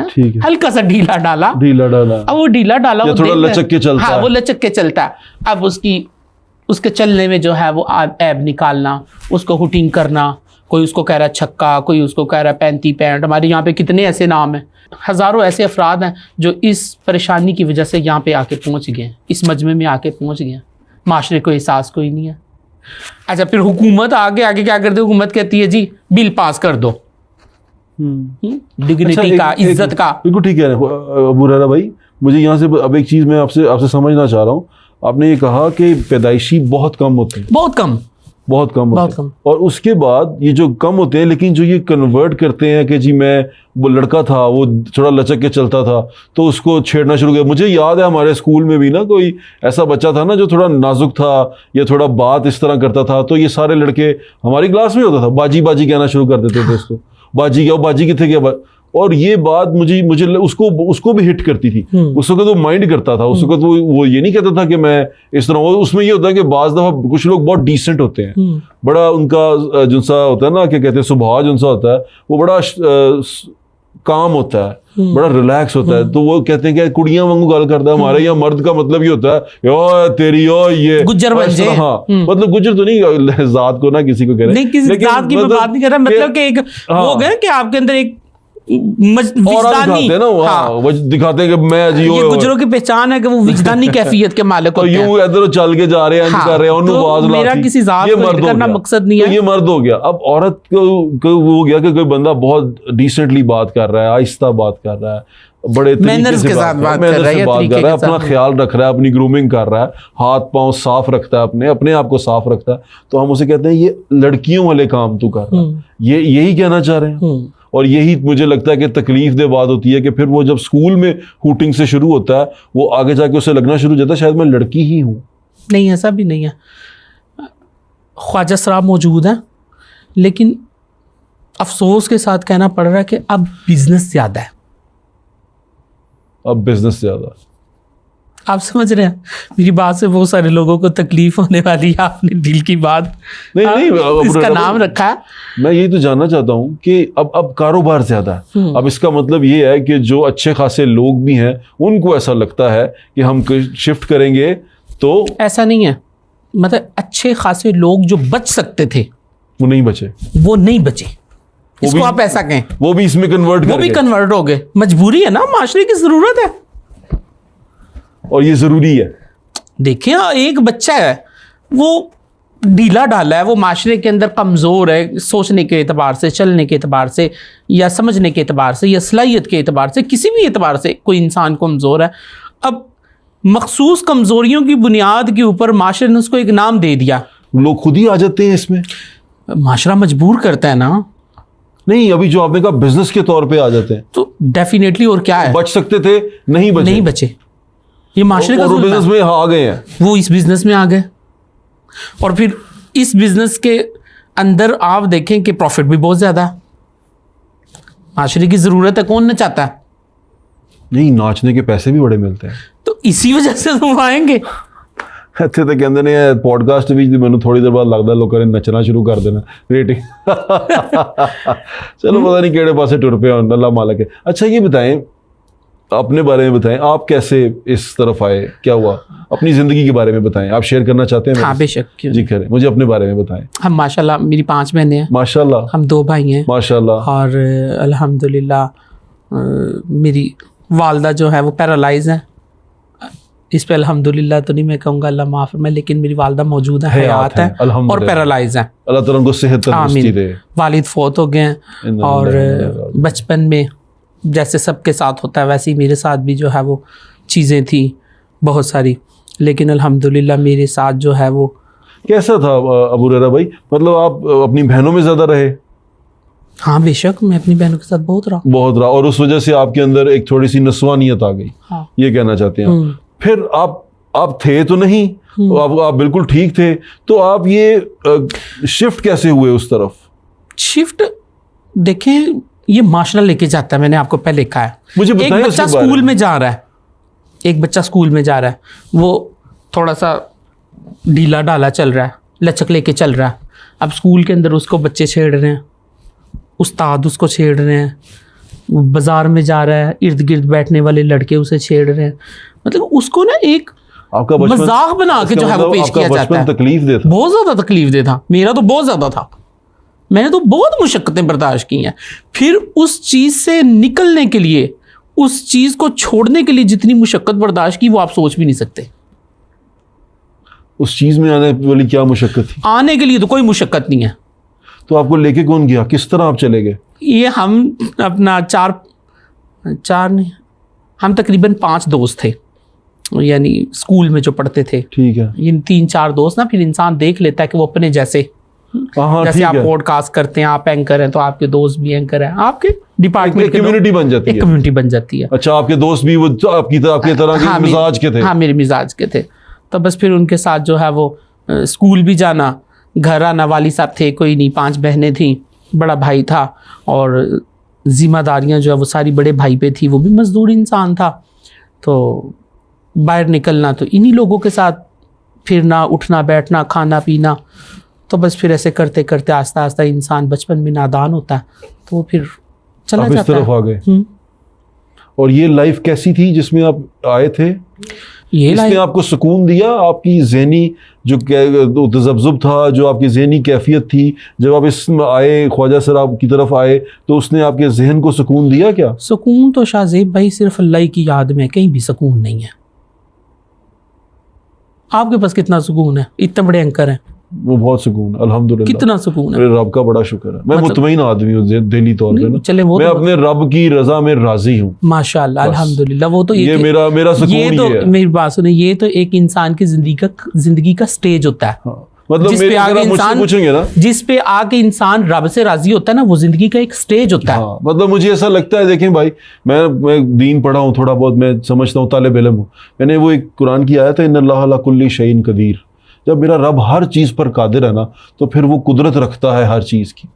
ठीक है, हल्का सा ढीला डाला, अब वो ढीला डाला वो थोड़ा लचक के चलता है। हाँ, वो लचक के चलता है। अब उसके चलने में जो है वो ऐब निकालना, उसको हुटिंग करना, कोई उसको कह रहा है छक्का, कोई उसको कह रहा है 35 पैंट। हमारे यहाँ पे कितने ऐसे नाम हैं, हज़ारों ऐसे अफराद हैं जो इस परेशानी की वजह से यहाँ पे आके पहुँच गए हैं, इस मजमे में आके पहुँच गए हैं। माशरे को एहसास कोई नहीं है। अच्छा, फिर हुकूमत आगे क्या करती है? हुकूमत कहती है जी बिल पास कर दो, डिग्निटी का, इज्जत का। बिल्कुल ठीक है अबू हुरैरा भाई। मुझे यहाँ से अब एक चीज़ मैं आपसे समझना चाह रहा हूँ। आपने ये कहा कि पैदाइशी बहुत कम होते हैं, बहुत कम होते हैं, और उसके बाद ये जो कम होते हैं, लेकिन जो ये कन्वर्ट करते हैं कि जी मैं वो लड़का था, वो थोड़ा लचक के चलता था, तो उसको छेड़ना शुरू किया। मुझे याद है हमारे स्कूल में भी ना कोई ऐसा बच्चा था ना जो थोड़ा नाजुक था या थोड़ा बात इस तरह करता था, तो ये सारे लड़के हमारी क्लास में होता था, बाजी बाजी कहना शुरू कर देते थे उसको, बाजी क्या, बाजी कितने क्या। और ये बात मुझे उसको भी हिट करती थी। उस वक्त वो माइंड करता था, उस वक्त वो ये नहीं कहता था कि मैं इस तरह। उसमें ये होता है कि बाज दफा कुछ लोग बहुत डिसेंट होते हैं, बड़ा उनका जो सा होता है ना, क्या कहते हैं, स्वभाव जो सा होता है, वो बड़ा काम होता है, बड़ा रिलैक्स होता है। तो वो कहते हैं कि कुड़ियां वांगू गल करता है। हमारे यहाँ मर्द का मतलब ये होता है यो तेरी यो ये गुज्जर बन जाए। हाँ, मतलब गुज्जर तो नहीं, जात को ना किसी को कह रहे, नहीं किसी जात की मैं बात नहीं कर रहा, मतलब कि एक हो गया कि आपके अंदर एक विजदानी दिखाते हैं ना, हाँ, दिखाते हैं कि मैं जी ये गुजरों की पहचान है कि वो विजदानी कैफियत के मालिक होते हैं। यूं इधर चल के जा रहे हैं, हाँ, कर रहे हैं, तो मेरा किसी जात को हिट करना मकसद नहीं है। तो ये मर्द हो गया। अब औरत को वो हो गया कि कोई बंदा बहुत डिसेंटली बात कर रहा है, आहिस्ता बात कर रहा है, बड़े मैनर्स के साथ बात कर रहा है, अपना ख्याल रख रहा है, अपनी ग्रूमिंग कर रहा है, हाथ पांव साफ रखता है, अपने आप को साफ रखता है, तो हम उसे कहते हैं ये लड़कियों वाले काम तू कर रहा है। ये यही कहना चाह रहे हैं। और यही मुझे लगता है कि तकलीफ दे बात होती है कि फिर वो जब स्कूल में हूटिंग से शुरू होता है, वो आगे जाके उसे लगना शुरू हो जाता है शायद मैं लड़की ही हूँ। नहीं, ऐसा भी नहीं है। ख्वाजा सराब मौजूद है, लेकिन अफसोस के साथ कहना पड़ रहा है कि अब बिजनेस ज़्यादा है। अब बिजनेस ज़्यादा, आप समझ रहे हैं मेरी बात से बहुत सारे लोगों को तकलीफ होने वाली है। आपने दिल की बात नहीं इसका नाम रखा है। मैं यही तो जानना चाहता हूँ कि अब कारोबार ज्यादा है। अब इसका मतलब ये है कि जो अच्छे खासे लोग भी हैं उनको ऐसा लगता है कि हम शिफ्ट करेंगे, तो ऐसा नहीं है। मतलब अच्छे खासे लोग जो बच सकते थे वो नहीं बचे, इसको आप ऐसा कहें, वो भी इसमें कन्वर्ट हो गए। मजबूरी है ना, माशरे की जरूरत है और ये जरूरी है। देखिए, एक बच्चा है वो ढीला ढाला है, वो माशरे के अंदर कमज़ोर है, सोचने के एतबार से, चलने के एतबार से, या समझने के एतबार से, या सलाहियत के एतबार से, किसी भी एतबार से कोई इंसान कमज़ोर है। अब मखसूस कमज़ोरियों की बुनियाद के ऊपर माशरे ने उसको एक नाम दे दिया, लोग खुद ही आ जाते हैं इसमें। माशरा मजबूर करता है ना। नहीं, अभी जो आपने कहा बिजनेस के तौर पे आ जाते हैं, तो डेफिनेटली। और क्या है, बच सकते थे, नहीं बचे। ये माशरे का बिजनेस में आ गए हैं, वो इस बिजनेस में आ गए। और फिर इस बिजनेस के अंदर आप देखें कि प्रॉफिट भी बहुत ज्यादा है। माशरे की जरूरत है, कौन न चाहता है? नहीं, नाचने के पैसे भी बड़े मिलते हैं, तो इसी वजह से तुम आएंगे। ਇੱਥੇ ਤਾਂ ਕਹਿੰਦੇ ਨੇ ਪੋਡਕਾਸਟ ਵਿੱਚ ਮੈਨੂੰ ਥੋੜੀ ਦੇਰ ਬਾਅਦ ਲੱਗਦਾ ਲੋਕਾਂ ਨੇ ਨੱਚਣਾ शुरू कर देना, रेटिंग चलो पता नहीं केड़े पासे टुर पे अल्लाह मालिक है। अच्छा, ये बताएं, अपने बारे में बताएं, आप कैसे इस तरफ आए, क्या हुआ, अपनी ज़िंदगी के बारे में बताएं। आप शेयर करना चाहते हैं? हाँ, बेशक जी करें, मुझे अपने बारे में बताएं। हम माशाल्लाह, मेरी 5 बहनें हैं माशाल्लाह, हम 2 भाई हैं माशाल्लाह, और अल्हम्दुलिल्लाह मेरी वालदा जो है वो पैरालाइज है। इस पे अल्हम्दुलिल्लाह तो नहीं मैं कहूँगा, अल्लाह माफ़ में, लेकिन मेरी वालदा मौजूद है, हयात है और पैरालाइज है। अल्लाह ताला उनको सेहत तंदुरुस्ती दे। वालिद फौत हो गए हैं और बचपन में जैसे सबके साथ होता है वैसे ही मेरे साथ भी जो है वो चीज़ें थी बहुत सारी, लेकिन अल्हम्दुलिल्लाह मेरे साथ जो है वो। कैसा था अबू हुरैरा भाई, मतलब आप अपनी बहनों में ज़्यादा रहे? हाँ बेशक, मैं अपनी बहनों के साथ बहुत रहा, और उस वजह से आपके अंदर एक थोड़ी सी नस्वानियत आ गई। हाँ। ये कहना चाहते हैं। फिर आप थे तो नहीं, आप बिल्कुल ठीक थे, तो आप ये शिफ्ट कैसे हुए उस तरफ? शिफ्ट देखें, ये माशरा लेके जाता है, मैंने आपको पहले कहा है। मुझे एक बच्चा स्कूल में जा रहा है, एक बच्चा स्कूल में जा रहा है, वो थोड़ा सा ढीला ढाला चल रहा है, लचक लेके चल रहा है। अब स्कूल के अंदर उसको बच्चे छेड़ रहे हैं, उस्ताद उसको छेड़ रहे हैं, बाजार में जा रहा है, इर्द गिर्द बैठने वाले लड़के उसे छेड़ रहे हैं, मतलब उसको ना एक आपका बचपन मजाक बना के जो है वो पेश किया जाता है। तकलीफ देता, बहुत ज्यादा तकलीफ देता, मेरा तो बहुत ज्यादा था। मैंने तो बहुत मुशक्कतें बर्दाश्त की हैं। फिर उस चीज से निकलने के लिए, उस चीज को छोड़ने के लिए जितनी मुशक्कत बर्दाश्त की वो आप सोच भी नहीं सकते। उस चीज में आने वाली क्या मुशक्कत थी? आने के लिए तो कोई मुशक्कत नहीं है। तो आपको लेके कौन गया, किस तरह आप चले गए? ये हम अपना चार नहीं, हम तकरीबन 5 दोस्त थे, यानी स्कूल में जो पढ़ते थे। ठीक है। इन 3-4 दोस्त ना, फिर इंसान देख लेता है कि वो अपने जैसे, जैसे आप पॉडकास्ट करते हैं, आप एंकर हैं तो आपके दोस्त भी एंकर हैं, आपके डिपार्टमेंट की कम्युनिटी बन जाती है। एक कम्युनिटी बन जाती है। अच्छा, आपके दोस्त भी वो आपकी तरह के मिजाज के थे? हाँ, मेरे मिजाज के थे। तो बस फिर उनके साथ जो है वो स्कूल भी जाना, घर आना। वाली साहब थे कोई नहीं, 5 बहनें थीं, बड़ा भाई था, और जिम्मेदारियां जो है वो सारी बड़े भाई पे थी। वो भी मजदूर इंसान था, तो बाहर निकलना तो इन्हीं लोगों के साथ फिरना, उठना बैठना, खाना पीना। तो बस फिर ऐसे करते करते आस्ता आस्ता इंसान बचपन में नादान होता है, तो वो फिर चला जाता है। इस तरफ आ गए। और ये लाइफ कैसी थी जिसमें आप आए थे? इसने आपको सुकून दिया? आपकी ज़हनी जो तज़ब्ज़ुब था, जो आपकी ज़हनी कैफियत थी, जब आप इसमें आए, ख्वाजा सराब की तरफ आए, तो उसने आपके जहन को सुकून दिया क्या? सुकून तो शाहज़ेब भाई सिर्फ अल्लाह की याद में, कहीं भी सुकून नहीं है। आपके पास कितना सुकून है? इतने बड़े एंकर हैं। वो बहुत सुकून, अल्हम्दुलिल्लाह। कितना सुकून है, रब का बड़ा शुक्र है। मैं मुतमईन आदमी हूँ दिली तौर पे ना। चले, वो मैं अपने रब की रज़ा में राजी हूँ, माशाअल्लाह, अल्हम्दुलिल्लाह। वो तो ये मेरा सुकून ये तो है। मेरी बात सुने, ये तो एक इंसान की जिंदगी का स्टेज होता है। हाँ, मतलब जिस पे आके इंसान पूछेंगे ना, जिस पे आके इंसान रब से राजी होता है ना, वो जिंदगी का एक स्टेज होता है। हाँ, मतलब मुझे ऐसा लगता है, देखें भाई, मैं दीन पढ़ा हूँ थोड़ा बहुत, मैं समझता हूँ, तालिब इल्म हूँ। मैंने वो एक कुरान की आयत है, इन्नल्लाह अला कुल्ली शैइन कदीर। जब मेरा रब हर चीज़ पर कादिर है ना, तो फिर वो कुदरत रखता है हर चीज़ की।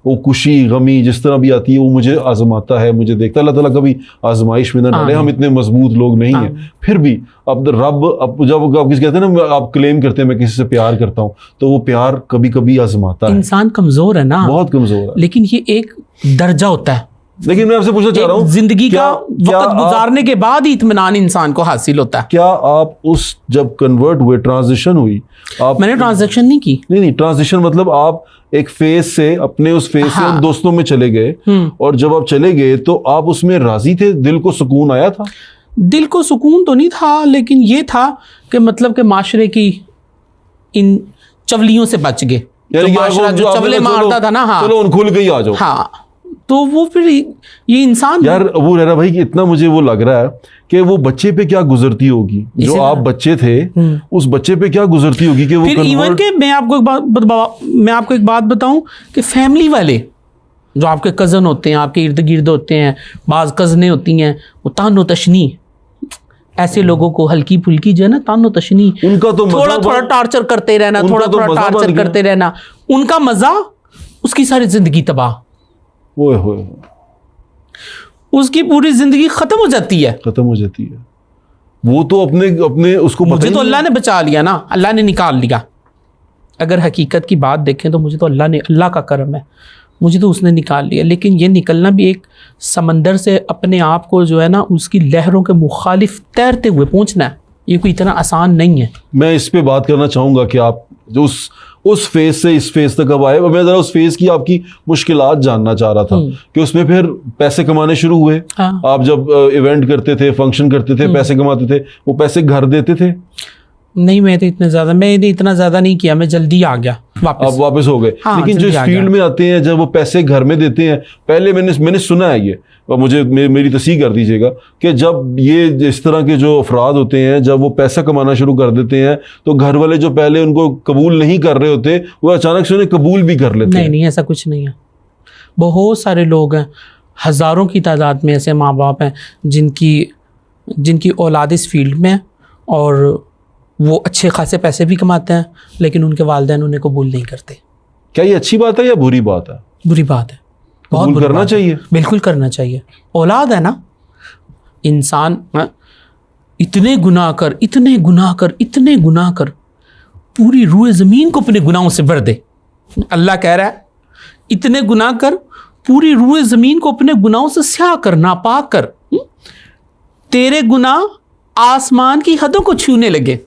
वो खुशी गमी जिस तरह भी आती है, वो मुझे आजमाता है, मुझे देखता है। अल्लाह ताला कभी आजमाइश में ना डाले। हम इतने मजबूत लोग नहीं हैं, फिर भी अब रब, अब जब आप किसी कहते हैं ना, आप क्लेम करते हैं मैं किसी से प्यार करता हूँ, तो वो प्यार कभी कभी आजमाता है। इंसान कमज़ोर है ना, बहुत कमज़ोर है, लेकिन ये एक दर्जा होता है। लेकिन मैं आपसे पूछना चाह रहा हूँ, जिंदगी का वक्त गुजारने के बाद ही इत्मीनान इंसान को हासिल होता है। क्या आप उस जब कन्वर्ट हुए, ट्रांजिशन हुई, आप? मैंने ट्रांजैक्शन नहीं की। नहीं, ट्रांजिशन मतलब आप एक फेज से अपने उस फेज से उन दोस्तों में चले गए, और जब आप चले गए तो आप उसमें राजी थे? दिल को सुकून आया था? दिल को सुकून तो नहीं था, लेकिन ये था कि मतलब कि माशरे की इन चवलियों से बच गए। जो माशरा जो चवले मारता था ना, हाँ चलो उन खुल गई, आ जाओ। हाँ, तो वो फिर ये इंसान, यार अबू रहरा भाई, इतना मुझे वो लग रहा है कि वो बच्चे पे क्या गुजरती होगी, जो आप बच्चे थे, उस बच्चे पे क्या गुजरती होगी कि वो फिर इवन के मैं आपको एक बात बताऊं कि फैमिली वाले जो आपके कज़न होते हैं, आपके इर्द गिर्द होते हैं, बाज़ कज़नें होती हैं, वो तानो तशनी, ऐसे लोगों को हल्की फुल्की जो है ना, तानो तशनी, उनका तो थोड़ा थोड़ा टार्चर करते रहना, थोड़ा थोड़ा टार्चर करते रहना, उनका मजा, उसकी सारी जिंदगी तबाह, उसकी पूरी जिंदगी खत्म हो जाती है। वो तो अपने उसको मुझे तो अल्लाह ने बचा लिया ना, अल्लाह ने निकाल लिया। अगर हकीकत की बात देखें तो मुझे तो अल्लाह का करम है, मुझे तो उसने निकाल लिया। लेकिन ये निकलना भी एक समंदर से अपने आप को जो है ना, उसकी लहरों के मुखालिफ तैरते हुए पहुंचना है, ये कोई इतना आसान नहीं है। मैं इस पे बात करना चाहूँगा कि आप जो उस फेज से इस फेज तक कब आए, मैं ज़रा उस फेज की आपकी मुश्किलात जानना चाह रहा था कि उसमें फिर पैसे कमाने शुरू हुए। हाँ। आप जब इवेंट करते थे, फंक्शन करते थे, पैसे कमाते थे, वो पैसे घर देते थे? नहीं, मैंने इतना ज़्यादा नहीं किया, मैं जल्दी आ गया वापस। आप वापस हो गए। हाँ, लेकिन जो इस फील्ड में आते हैं, जब वो पैसे घर में देते हैं, पहले मैंने सुना है ये, और मुझे मेरी तस्दीक कर दीजिएगा, कि जब ये इस तरह के जो अफराद होते हैं, जब वो पैसा कमाना शुरू कर देते हैं, तो घर वाले जो पहले उनको कबूल नहीं कर रहे होते, वो अचानक से उन्हें कबूल भी कर लेते हैं। नहीं, ऐसा कुछ नहीं है। बहुत सारे लोग हैं, हज़ारों की तादाद में ऐसे माँ बाप हैं जिनकी औलाद इस फील्ड में है, और वो अच्छे खासे पैसे भी कमाते हैं, लेकिन उनके वालिदैन उन्हें कबूल नहीं करते। क्या ये अच्छी बात है या बुरी बात है? बुरी बात है, बहुत बुरी करना चाहिए, बिल्कुल करना चाहिए। औलाद है ना, इंसान इतने गुनाह कर पूरी रूए ज़मीन को अपने गुनाहों से भर दे। अल्लाह कह रहा है, इतने गुनाह कर पूरी रूए ज़मीन को अपने गुनाहों से स्याह कर, नापाक कर, तेरे गुनाह आसमान की हदों को छूने लगे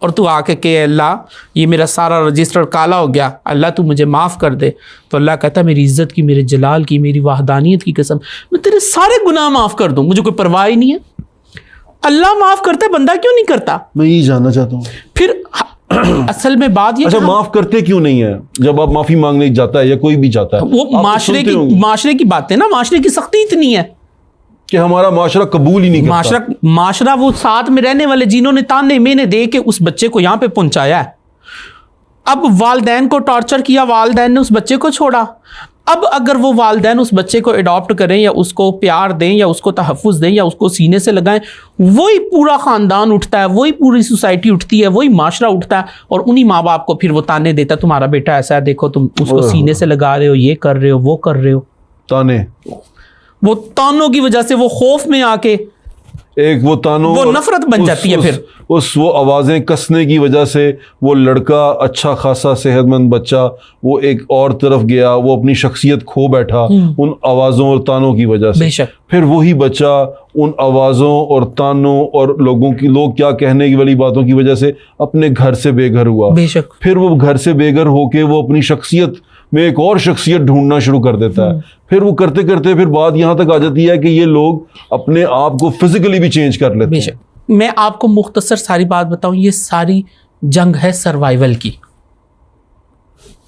और तू आके के अल्लाह ये मेरा सारा रजिस्टर काला हो गया, अल्लाह तू मुझे माफ़ कर दे। तो अल्लाह कहता मेरी इज़्ज़त की, मेरे जलाल की, मेरी वाहदानियत की कसम, मैं तेरे सारे गुनाह माफ़ कर दूँ, मुझे कोई परवाह ही नहीं है। अल्लाह माफ़ करता है, बंदा क्यों नहीं करता? मैं यही जानना चाहता हूँ फिर असल में बात ये, अच्छा माफ करते क्यों नहीं है? जब आप माफी मांगने जाता है या कोई भी जाता है, वो माशरे की बात है ना, माशरे की सख्ती इतनी है कि हमारा माशरा कबूल ही नहीं करता। माशरा वो साथ में रहने वाले जिन्होंने ताने मेने दे के उस बच्चे को यहाँ पे पहुंचाया है, अब वालदैन को टॉर्चर किया, वालदैन ने उस बच्चे को छोड़ा। अब अगर वो वालदैन उस बच्चे को अडॉप्ट करें या उसको प्यार दें या उसको तहफ़्फ़ुज़ दें या उसको सीने से लगाएं, वही पूरा ख़ानदान उठता है, वही पूरी सोसाइटी उठती है, वही माशरा उठता है और उन्हीं माँ बाप को फिर वो ताने देता है, तुम्हारा बेटा ऐसा है, देखो तुम उसको सीने से लगा रहे हो, ये कर रहे हो, वो कर रहे हो। ताने, वो तानों की वजह से वो खौफ में आके एक वो तानों, वो नफरत बन जाती है। फिर वो आवाज़ें कसने की वजह से वो लड़का अच्छा खासा सेहतमंद बच्चा वो एक और तरफ गया, वो अपनी शख्सियत खो बैठा उन आवाज़ों और तानों की वजह से। फिर वही बच्चा उन आवाज़ों और तानों और लोग क्या कहने की वाली बातों की वजह से अपने घर से बेघर हुआ। फिर वो घर से बेघर होके वो अपनी शख्सियत में एक और शख्सियत ढूंढना शुरू कर देता है। फिर वो करते करते फिर बात यहाँ तक आ जाती है कि ये लोग अपने आप को फिजिकली भी चेंज कर लेते हैं। मैं आपको मुख्तसर सारी बात बताऊं, ये सारी जंग है सर्वाइवल की।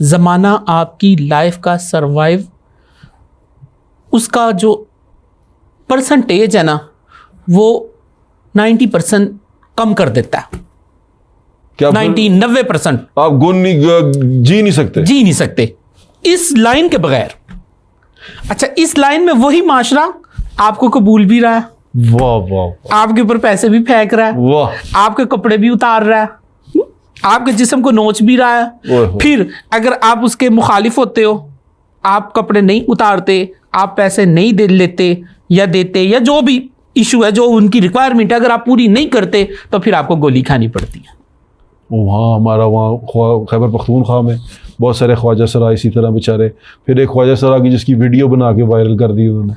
ज़माना आपकी लाइफ का सर्वाइव, उसका जो परसेंटेज है ना वो 90% कम कर देता है। क्या 90% आप जी नहीं सकते इस लाइन के बगैर। अच्छा, इस लाइन में वही माशरा आपको कबूल भी रहा है, वाह वाह, आपके ऊपर पैसे भी फेंक रहा है, वाह, आपके कपड़े भी उतार रहा है, आपके जिस्म को नोच भी रहा है। फिर अगर आप उसके मुखालिफ होते हो, आप कपड़े नहीं उतारते, आप पैसे नहीं दे लेते या देते या जो भी इशू है, जो उनकी रिक्वायरमेंट है, अगर आप पूरी नहीं करते तो फिर आपको गोली खानी पड़ती है। वहाँ हमारा खैबर पख्तूनख्वा में बहुत सारे ख्वाजा सरा इसी तरह बेचारे, फिर एक ख्वाजा सरा की जिसकी वीडियो बना के वायरल कर दी उन्होंने,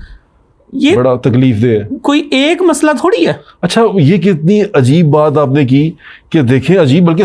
ये बड़ा तकलीफ दे है। कोई एक मसला थोड़ी है। अच्छा, ये कितनी अजीब बात आपने की कि देखें, अजीब बल्कि